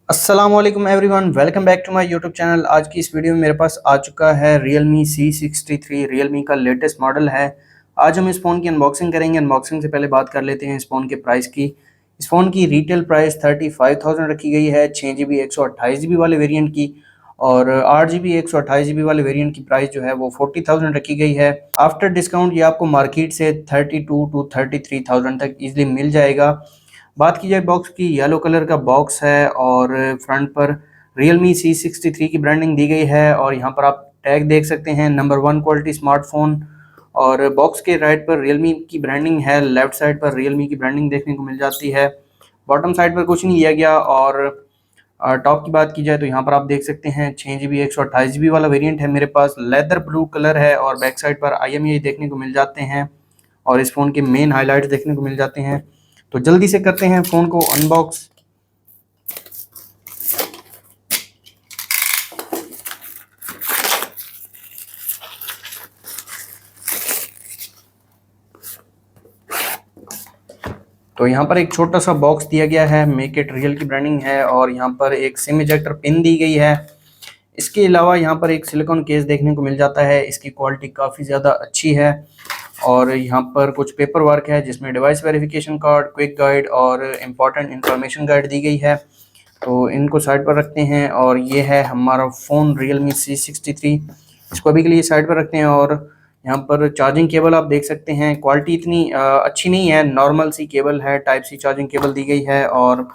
अस्सलामुअलैकुम everyone, welcome back to my YouTube channel. आज की इस वीडियो में मेरे पास आ चुका है Realme C63। Realme का लेटेस्ट मॉडल है। आज हम इस फ़ोन की अनबॉक्सिंग करेंगे। अनबॉक्सिंग से पहले बात कर लेते हैं इस फ़ोन के प्राइस की। इस फ़ोन की रिटेल प्राइस 35,000 रखी गई है 6GB 128GB वाले वेरिएंट की, और 8GB 128GB वाले वेरिएंट की प्राइस जो है वो 40,000 रखी गई है। आफ्टर डिस्काउंट ये आपको मार्केट से 32 to 33,000 तक ईजिली मिल जाएगा। बात की जाए बॉक्स की, येलो कलर का बॉक्स है और फ्रंट पर Realme C63 की ब्रांडिंग दी गई है, और यहाँ पर आप टैग देख सकते हैं नंबर 1 क्वालिटी स्मार्टफोन। और बॉक्स के राइट पर Realme की ब्रांडिंग है, लेफ्ट साइड पर Realme की ब्रांडिंग देखने को मिल जाती है। बॉटम साइड पर कुछ नहीं लिया गया। और टॉप की बात की जाए तो यहाँ पर आप देख सकते हैं 6GB 128GB वाला वेरिएंट है मेरे पास, लेदर ब्लू कलर है, और बैक साइड पर IMEI देखने को मिल जाते हैं और इस फ़ोन के मेन हाइलाइट्स देखने को मिल जाते हैं। तो जल्दी से करते हैं फ़ोन को अनबॉक्स। तो यहाँ पर एक छोटा सा बॉक्स दिया गया है, मेक इट रियल की ब्रांडिंग है, और यहाँ पर एक सिम इजेक्टर पिन दी गई है। इसके अलावा यहाँ पर एक सिलिकॉन केस देखने को मिल जाता है, इसकी क्वालिटी काफ़ी ज़्यादा अच्छी है। और यहाँ पर कुछ पेपर वर्क है जिसमें device verification card, quick guide और इम्पॉर्टेंट इंफॉर्मेशन गाइड दी गई है। तो इनको साइड पर रखते हैं, और ये है हमारा फ़ोन Realme C63। इसको अभी के लिए साइड पर रखते हैं। और यहाँ पर चार्जिंग केबल आप देख सकते हैं, क्वालिटी इतनी अच्छी नहीं है, नॉर्मल सी केबल है, टाइप सी चार्जिंग केबल दी गई है। और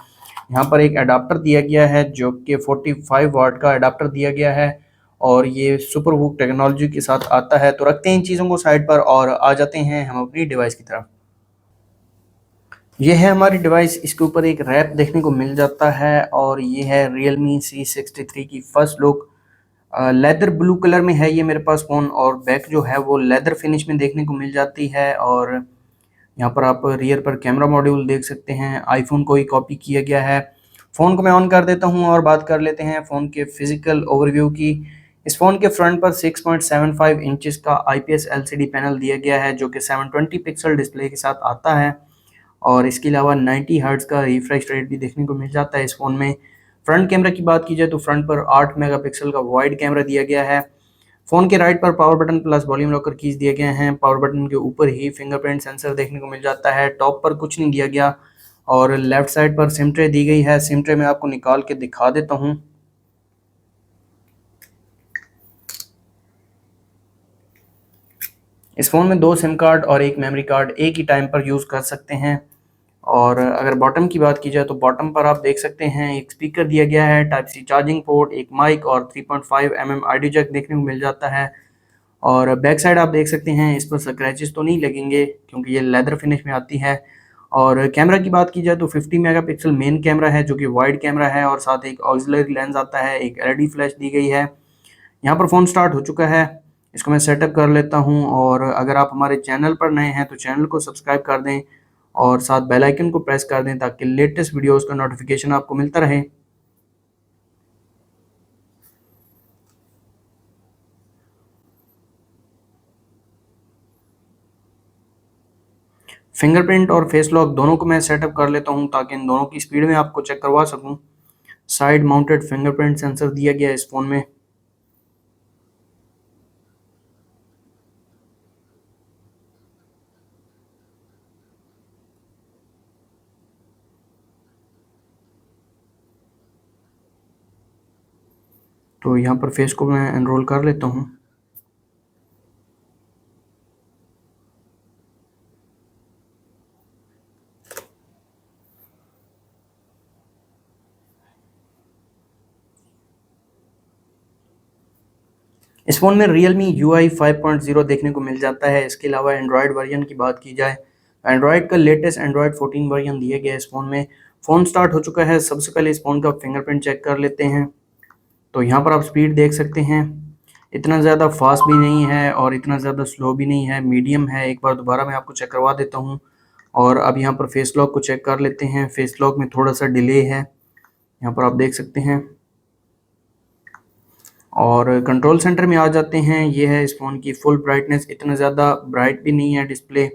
यहाँ पर एक अडाप्टर दिया गया है जो कि 45 वाट का अडाप्टर दिया गया है, और ये सुपर हुक टेक्नोलॉजी के साथ आता है। तो रखते हैं इन चीज़ों को साइड पर और आ जाते हैं हम अपनी डिवाइस की तरफ। ये है हमारी डिवाइस, इसके ऊपर एक रैप देखने को मिल जाता है, और ये है Realme C63 की first look. Leather blue colour में है ये मेरे पास फ़ोन, और बैक जो है वो लेदर फिनिश में देखने को मिल जाती है। और यहाँ पर आप रियर पर कैमरा मॉड्यूल देख सकते हैं, आईफोन को ही कॉपी किया गया है। फ़ोन को मैं ऑन कर देता हूँ और बात कर लेते हैं फ़ोन के फिजिकल ओवरव्यू की। इस फ़ोन के फ्रंट पर 6.75 इंचेस का IPS LCD पैनल दिया गया है जो कि 720 पिक्सल डिस्प्ले के साथ आता है, और इसके अलावा 90 हर्ट्ज़ का रिफ्रेश रेट भी देखने को मिल जाता है इस फ़ोन में। फ्रंट कैमरा की बात की जाए तो फ्रंट पर 8 मेगापिक्सल का वाइड कैमरा दिया गया है। फ़ोन के राइट पर power button plus volume locker keys दिए गए हैं। पावर बटन के ऊपर ही फिंगरप्रिंट सेंसर देखने को मिल जाता है, टॉप पर कुछ नहीं दिया गया। और लेफ्ट साइड पर सिम ट्रे दी गई है, सिम ट्रे मैं आपको निकाल के दिखा देता हूँ। इस फ़ोन में 2 सिम कार्ड और एक मेमोरी कार्ड एक ही टाइम पर यूज़ कर सकते हैं। और अगर बॉटम की बात की जाए तो बॉटम पर आप देख सकते हैं एक स्पीकर दिया गया है, टाइप सी चार्जिंग पोर्ट, एक माइक और 3.5 mm ऑडियो जैक देखने को मिल जाता है। और बैक साइड आप देख सकते हैं इस पर स्क्रैचेस तो नहीं लगेंगे क्योंकि ये लेदर फिनिश में आती है। और कैमरा की बात की जाए तो 50 मेगापिक्सल मेन कैमरा है जो कि वाइड कैमरा है, और साथ एक ऑक्सिलरी लेंस आता है, एक LED फ्लैश दी गई है। यहाँ पर फ़ोन स्टार्ट हो चुका है, इसको मैं सेटअप कर लेता हूँ। और अगर आप हमारे चैनल पर नए हैं तो चैनल को सब्सक्राइब कर दें और साथ बेल आइकन को प्रेस कर दें ताकि लेटेस्ट वीडियोस का नोटिफिकेशन आपको मिलता रहे। फिंगरप्रिंट और फेस लॉक दोनों को मैं सेटअप कर लेता हूं ताकि इन दोनों की स्पीड में आपको चेक करवा सकूं। साइड माउंटेड फिंगरप्रिंट सेंसर दिया गया है इस फ़ोन में। तो यहाँ पर फेस को मैं एनरोल कर लेता हूँ। इस फ़ोन में Realme UI 5.0 देखने को मिल जाता है। इसके अलावा एंड्रॉयड वर्जन की बात की जाए, एंड्रॉयड का लेटेस्ट एंड्रॉयड 14 वर्जन दिया गया है इस फ़ोन में। फ़ोन स्टार्ट हो चुका है। सबसे पहले इस फ़ोन का फिंगरप्रिंट चेक कर लेते हैं। तो यहाँ पर आप स्पीड देख सकते हैं, इतना ज़्यादा फास्ट भी नहीं है और इतना ज़्यादा स्लो भी नहीं है, मीडियम है। एक बार दोबारा मैं आपको चेक करवा देता हूँ। और अब यहाँ पर फेस लॉक को चेक कर लेते हैं। फेस लॉक में थोड़ा सा डिले है, यहाँ पर आप देख सकते हैं। और कंट्रोल सेंटर में आ जाते हैं, ये है इस फ़ोन की फुल ब्राइटनेस, इतना ज़्यादा ब्राइट भी नहीं है डिस्प्ले।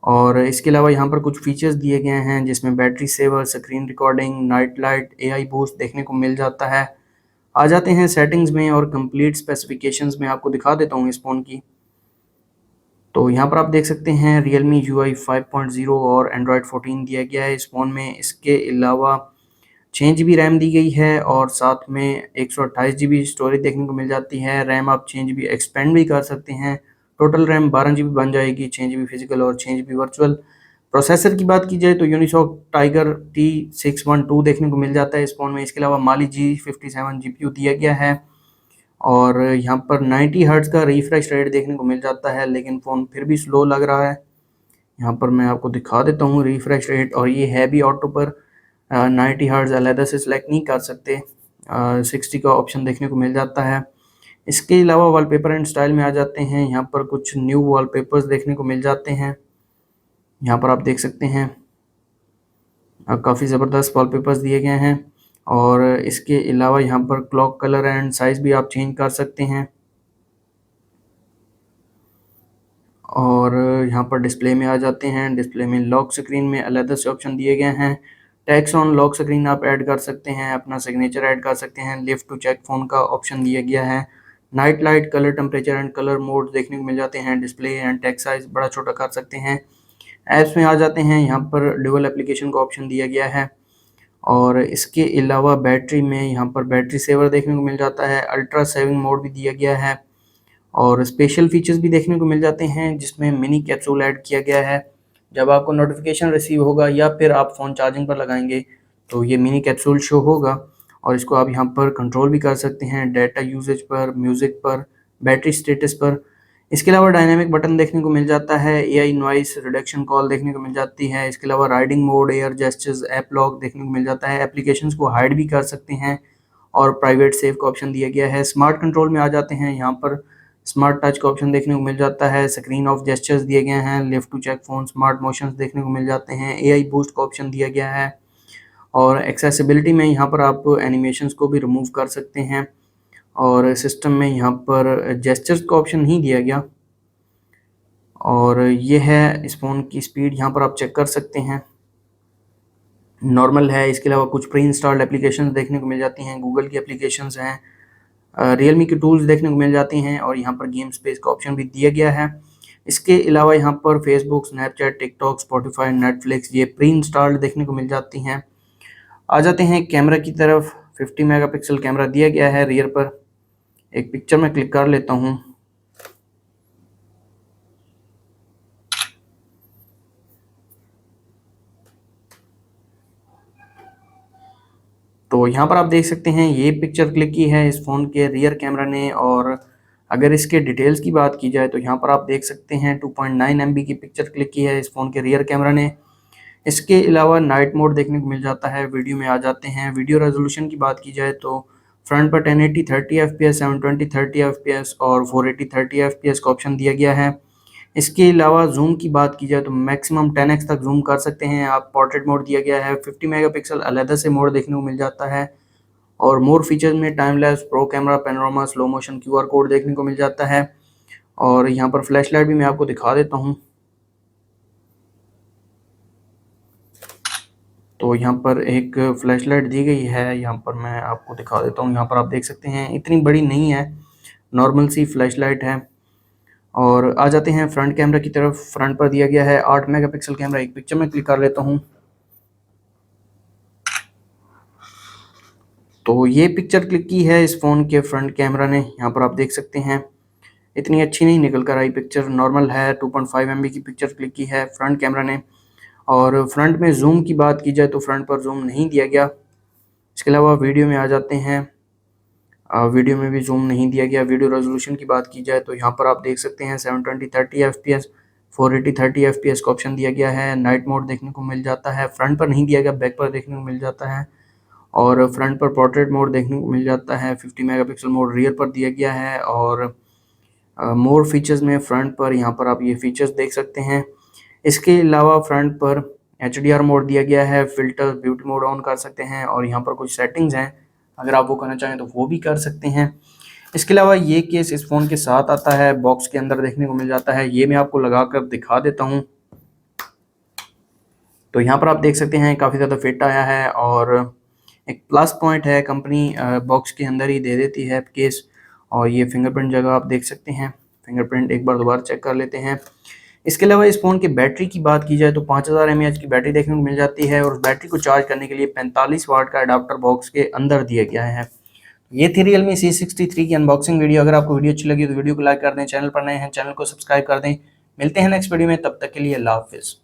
और इसके अलावा यहाँ पर कुछ फीचर्स दिए गए हैं जिसमें battery saver, screen recording, night light, AI boost देखने को मिल जाता है। आ जाते हैं सेटिंग्स में और कंप्लीट स्पेसिफिकेशंस में आपको दिखा देता हूँ इस फ़ोन की। तो यहाँ पर आप देख सकते हैं Realme UI 5.0 और Android 14 दिया गया है इस फ़ोन में। इसके अलावा 6 GB रैम दी गई है और साथ में 128 GB स्टोरेज देखने को मिल जाती है। रैम आप 6 GB एक्सपेंड भी कर सकते हैं। टोटल रैम 12 GB बन जाएगी, 6 GB फिजिकल और 6 GB वर्चुअल। प्रोसेसर की बात की जाए तो यूनिसॉक टाइगर T612 देखने को मिल जाता है इस फ़ोन में। इसके अलावा Mali G57 GPU दिया गया है और यहाँ पर 90 हर्ट्ज़ का रिफ्रेश रेट देखने को मिल जाता है, लेकिन फ़ोन फिर भी स्लो लग रहा है। यहाँ पर मैं आपको दिखा देता हूँ रिफ्रेश रेट, और ये है भी ऑटो पर। 90 हर्ट्ज़ अलहदा से सिलेक्ट नहीं कर सकते। 60 का ऑप्शन देखने को मिल जाता है। इसके अलावा वॉलपेपर एंड स्टाइल में आ जाते हैं। यहाँ पर कुछ न्यू वॉलपेपर्स देखने को मिल जाते हैं। यहाँ पर आप देख सकते हैं काफ़ी ज़बरदस्त वॉलपेपर्स दिए गए हैं। और इसके अलावा यहाँ पर क्लॉक कलर एंड साइज़ भी आप चेंज कर सकते हैं। और यहाँ पर डिस्प्ले में आ जाते हैं। डिस्प्ले में लॉक स्क्रीन में अलग से ऑप्शन दिए गए हैं। टैक्स ऑन लॉक स्क्रीन आप ऐड कर सकते हैं, अपना सिग्नेचर ऐड कर सकते हैं। लिफ्ट टू चेक फ़ोन का ऑप्शन दिया गया है। Night light, colour temperature and colour mode देखने को मिल जाते हैं। डिस्प्ले एंड टेक्स्ट साइज़ बड़ा छोटा कर सकते हैं। ऐप्स में आ जाते हैं। यहाँ पर डुअल एप्लीकेशन का ऑप्शन दिया गया है। और इसके अलावा बैटरी में यहाँ पर बैटरी सेवर देखने को मिल जाता है। अल्ट्रा सेविंग मोड भी दिया गया है और स्पेशल फीचर्स भी देखने को मिल जाते हैं जिसमें मिनी कैप्सूल ऐड किया गया है। जब आपको नोटिफिकेशन रिसीव होगा या फिर आप फ़ोन चार्जिंग पर लगाएंगे तो ये मिनी कैप्सूल शो होगा और इसको आप यहाँ पर कंट्रोल भी कर सकते हैं डाटा यूजेज पर, म्यूज़िक पर, बैटरी स्टेटस पर। इसके अलावा डायनामिक बटन देखने को मिल जाता है। एआई नॉइस रिडक्शन कॉल देखने को मिल जाती है। इसके अलावा riding mode, air gestures, app lock देखने को मिल जाता है। एप्लीकेशंस को हाइड भी कर सकते हैं और प्राइवेट सेव का ऑप्शन दिया गया है। स्मार्ट कंट्रोल में आ जाते हैं। यहाँ पर स्मार्ट टच का ऑप्शन देखने को मिल जाता है। स्क्रीन ऑफ जेस्चर्स दिए गए हैं। Lift to check phone, smart motions देखने को मिल जाते हैं। एआई बूस्ट का ऑप्शन दिया गया है और एक्सेसिबिलिटी में यहाँ पर आप एनिमेशंस को भी रिमूव कर सकते हैं। और सिस्टम में यहाँ पर जेस्चर्स का ऑप्शन नहीं दिया गया। और ये है इस फ़ोन की स्पीड, यहाँ पर आप चेक कर सकते हैं, नॉर्मल है। इसके अलावा कुछ प्री इंस्टॉल्ड एप्लीकेशंस देखने को मिल जाती हैं। गूगल की एप्लीकेशंस हैं, रियलमी के टूल्स देखने को मिल जाती हैं और यहाँ पर गेम स्पेस का ऑप्शन भी दिया गया है। इसके अलावा यहाँ पर Facebook, Snapchat, TikTok, Spotify, Netflix ये प्री इंस्टॉल्ड देखने को मिल जाती हैं। आ जाते हैं कैमरा की तरफ। 50 मेगापिक्सल कैमरा दिया गया है रियर पर। एक पिक्चर में क्लिक कर लेता हूँ। तो यहाँ पर आप देख सकते हैं ये पिक्चर क्लिक की है इस फ़ोन के रियर कैमरा ने। और अगर इसके डिटेल्स की बात की जाए तो यहाँ पर आप देख सकते हैं 2.9 MB की पिक्चर क्लिक की है इस फ़ोन के रियर कैमरा ने। इसके अलावा नाइट मोड देखने को मिल जाता है। वीडियो में आ जाते हैं। वीडियो रेजोल्यूशन की बात की जाए तो फ्रंट पर 1080 30 FPS, 720 30 FPS और 480 30 FPS का ऑप्शन दिया गया है। इसके अलावा जूम की बात की जाए तो मैक्सिमम 10x तक जूम कर सकते हैं आप। पोर्ट्रेट मोड दिया गया है। 50 मेगापिक्सल अलहदा से मोड देखने को मिल जाता है। और मोर फीचर्स में time lapse, pro camera, panorama, slow motion, QR code देखने को मिल जाता है। और यहाँ पर फ्लैश लाइट भी मैं आपको दिखा देता हूँ। तो यहाँ पर एक फ्लैश लाइट दी गई है, यहाँ पर मैं आपको दिखा देता हूँ। यहाँ पर आप देख सकते हैं इतनी बड़ी नहीं है, नॉर्मल सी फ्लैश लाइट है। और आ जाते हैं फ्रंट कैमरा की तरफ। फ्रंट पर दिया गया है 8 मेगापिक्सल कैमरा। एक पिक्चर में क्लिक कर लेता हूँ। तो ये पिक्चर क्लिक की है इस फ़ोन के फ्रंट कैमरा ने। यहाँ पर आप देख सकते हैं इतनी अच्छी नहीं निकल कर आई पिक्चर, नॉर्मल है। 2.5 MB की पिक्चर क्लिक की है फ्रंट कैमरा ने। और फ्रंट में जूम की बात की जाए तो फ्रंट पर जूम नहीं दिया गया। इसके अलावा वीडियो में आ जाते हैं। वीडियो में भी जूम नहीं दिया गया। वीडियो रेजोल्यूशन की बात की जाए तो यहाँ पर आप देख सकते हैं 720 30 FPS, 480 30 FPS का ऑप्शन दिया गया है। नाइट मोड देखने को मिल जाता है। फ्रंट पर नहीं दिया गया, बैक पर देखने को मिल जाता है। और फ्रंट पर पोर्ट्रेट मोड देखने को मिल जाता है। 50 मेगापिक्सल मोड रियर पर दिया गया है। और मोर फीचर्स में फ्रंट पर यहाँ पर आप ये फीचर्स देख सकते हैं। इसके अलावा फ्रंट पर HDR मोड दिया गया है। फ़िल्टर, ब्यूटी मोड ऑन कर सकते हैं और यहाँ पर कुछ सेटिंग्स हैं, अगर आप वो करना चाहें तो वो भी कर सकते हैं। इसके अलावा ये केस इस फ़ोन के साथ आता है, बॉक्स के अंदर देखने को मिल जाता है। ये मैं आपको लगा कर दिखा देता हूँ। तो यहाँ पर आप देख सकते हैं काफ़ी ज़्यादा फिट आया है, और एक प्लस पॉइंट है कंपनी बॉक्स के अंदर ही दे देती है केस। और ये फिंगरप्रिंट जगह आप देख सकते हैं, फिंगरप्रिंट एक बार दोबारा चेक कर लेते हैं। इसके अलावा इस फ़ोन की बैटरी की बात की जाए तो 5000 mAh की बैटरी देखने को मिल जाती है, और उस बैटरी को चार्ज करने के लिए 45 वाट का अडाप्टर बॉक्स के अंदर दिया गया है। ये थी Realme C63 की अनबॉक्सिंग वीडियो। अगर आपको वीडियो अच्छी लगी तो वीडियो को लाइक कर दें, चैनल पर नए हैं चैनल को सब्सक्राइब कर दें। मिलते हैं नेक्स्ट वीडियो में, तब तक के लिए अल्लाह हाफिज़।